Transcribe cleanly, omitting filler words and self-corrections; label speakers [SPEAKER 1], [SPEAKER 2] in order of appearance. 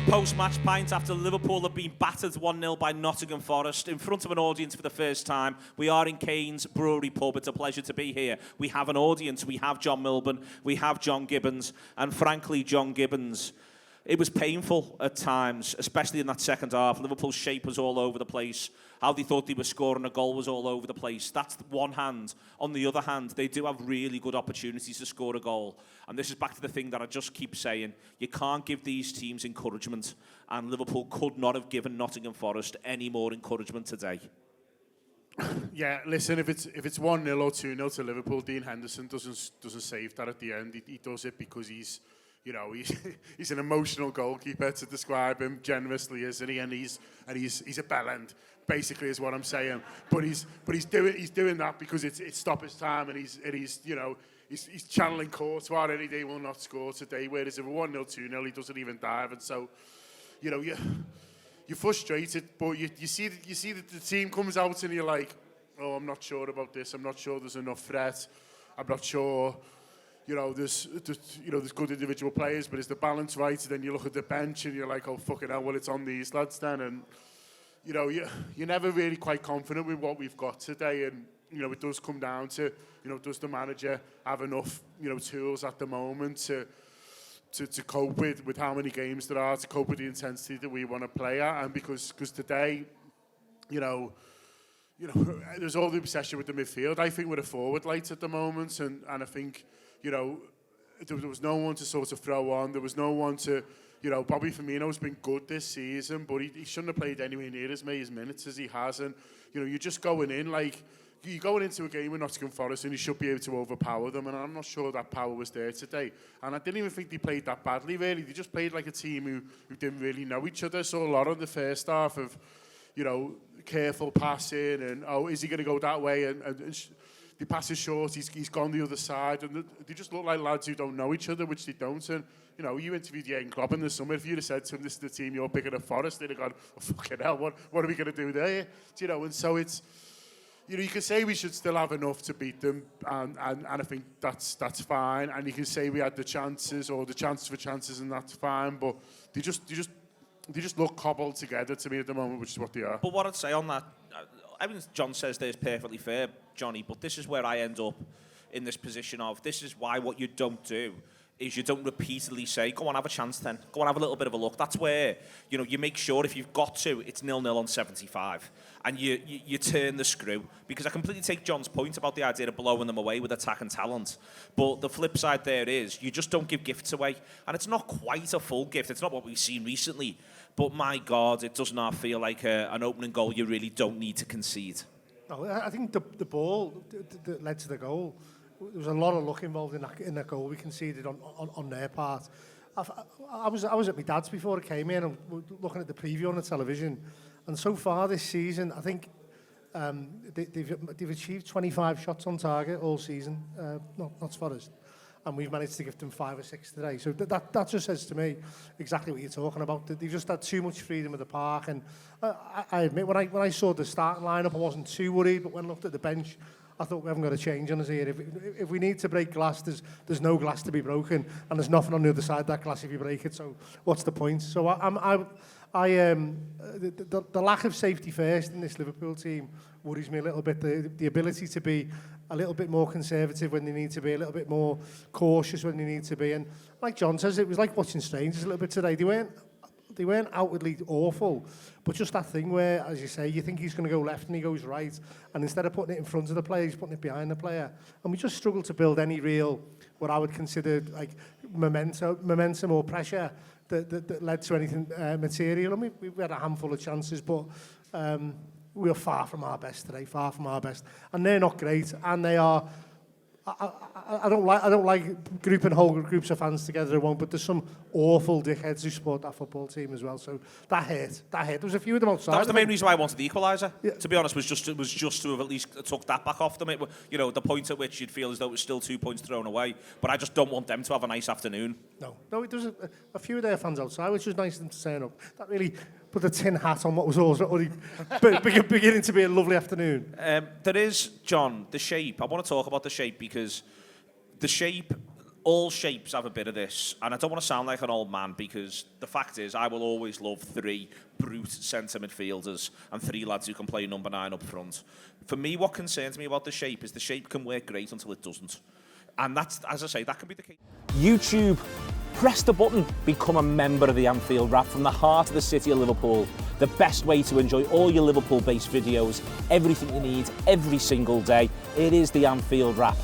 [SPEAKER 1] Post-match pint after Liverpool have been battered 1-0 by Nottingham Forest in front of an audience for the first time. We are in Kane's Brewery Pub. It's a pleasure to be here. We have an audience. We have John Milburn. We have John Gibbons. And frankly, John Gibbons, it was painful at times, especially in that second half. Liverpool's shape was all over the place. How they thought they were scoring a goal was all over the place. That's one hand. On the other hand, they do have really good opportunities to score a goal. And this is back to the thing that I just keep saying. You can't give these teams encouragement. And Liverpool could not have given Nottingham Forest any more encouragement today.
[SPEAKER 2] Yeah, listen, if it's 1-0 or 2-0 to Liverpool, Dean Henderson doesn't save that at the end. He does it because he's an emotional goalkeeper, to describe him generously, isn't he? And he's a bellend, basically, is what I'm saying. But he's doing that because it's stoppage time, and he's channeling Courtois. Any day will not score today. Whereas if a 1-0, 2-0, he doesn't even dive, and so you're frustrated. But you see that the team comes out, and you're like, oh, I'm not sure about this. I'm not sure there's enough threat. I'm not sure. There's good individual players, but is the balance right? And then you look at the bench and you're like, oh, fucking hell, well, it's on these lads then. And, you're never really quite confident with what we've got today. And, it does come down to, does the manager have enough, tools at the moment to cope with how many games there are, to cope with the intensity that we want to play at. And because today, there's all the obsession with the midfield. I think we're a forward light at the moment. And I think, there was no one to sort of throw on. There was no one to, Bobby Firmino's been good this season, but he shouldn't have played anywhere near as many minutes as he has. And, you're just going in like, you're going into a game with Nottingham Forest and you should be able to overpower them. And I'm not sure that power was there today. And I didn't even think they played that badly, really. They just played like a team who didn't really know each other. Saw a lot of the first half of, careful passing and, oh, is he going to go that way? And the pass is short, he's gone the other side, and they just look like lads who don't know each other, which they don't. And, you interviewed Jürgen Klopp in the summer. If you'd have said to him, this is the team you're picking at Forest, they'd have gone, oh, fucking hell, what are we going to do there? And so it's, you can say we should still have enough to beat them, and I think that's fine. And you can say we had the chances, or the chances for chances, and that's fine. But they just look cobbled together to me at the moment, which is what they are.
[SPEAKER 1] But what I'd say on that, everything John says there is perfectly fair, Johnny, but this is where I end up in this position of, this is why what you don't do is you don't repeatedly say, go on, have a chance then. Go on, have a little bit of a look. That's where, you make sure if you've got to, it's 0-0 on 75. And you turn the screw. Because I completely take John's point about the idea of blowing them away with attack and talent. But the flip side there is, you just don't give gifts away. And it's not quite a full gift. It's not what we've seen recently. But my God, it does not feel like an opening goal you really don't need to concede.
[SPEAKER 3] No, I think the ball that led to the goal, there was a lot of luck involved in that goal we conceded on their part. I was at my dad's before I came in and looking at the preview on the television, and so far this season, I think they've achieved 25 shots on target all season, not Forest. And we've managed to give them 5 or 6 today. So that just says to me exactly what you're talking about. They've just had too much freedom of the park. And I admit, when I saw the starting lineup, I wasn't too worried. But when I looked at the bench, I thought we haven't got a change on us here. If we need to break glass, there's no glass to be broken, and there's nothing on the other side of that glass if you break it. So what's the point? So the lack of safety first in this Liverpool team worries me a little bit. The ability to be a little bit more conservative when they need to be, a little bit more cautious when they need to be. And like John says, it was like watching strangers a little bit today. They weren't outwardly awful, but just that thing where, as you say, you think he's going to go left and he goes right, and instead of putting it in front of the player, he's putting it behind the player. And we just struggle to build any real, what I would consider like momentum or pressure that led to anything material. And we had a handful of chances, but we were far from our best today, far from our best. And they're not great, and they are. I don't like grouping whole groups of fans together. I won't, but there's some awful dickheads who support that football team as well. So that hurt. There was a few of them outside.
[SPEAKER 1] That was the main reason why I wanted the equaliser. Yeah. To be honest, was just to have at least took that back off them. The point at which you'd feel as though it was still 2 points thrown away. But I just don't want them to have a nice afternoon. No, there was a few of their fans outside, which was nice of them to turn up. That really put a tin hat on what was already beginning to be a lovely afternoon. There is, John, the shape. I want to talk about the shape because the shape all shapes have a bit of this, and I don't want to sound like an old man, because the fact is I will always love 3 brute centre midfielders and 3 lads who can play number 9 up front. For me, what concerns me about the shape is the shape can work great until it doesn't. And that's, as I say, that can be the case.
[SPEAKER 4] YouTube, press the button, become a member of the Anfield Wrap from the heart of the city of Liverpool. The best way to enjoy all your Liverpool-based videos, everything you need, every single day. It is the Anfield Wrap.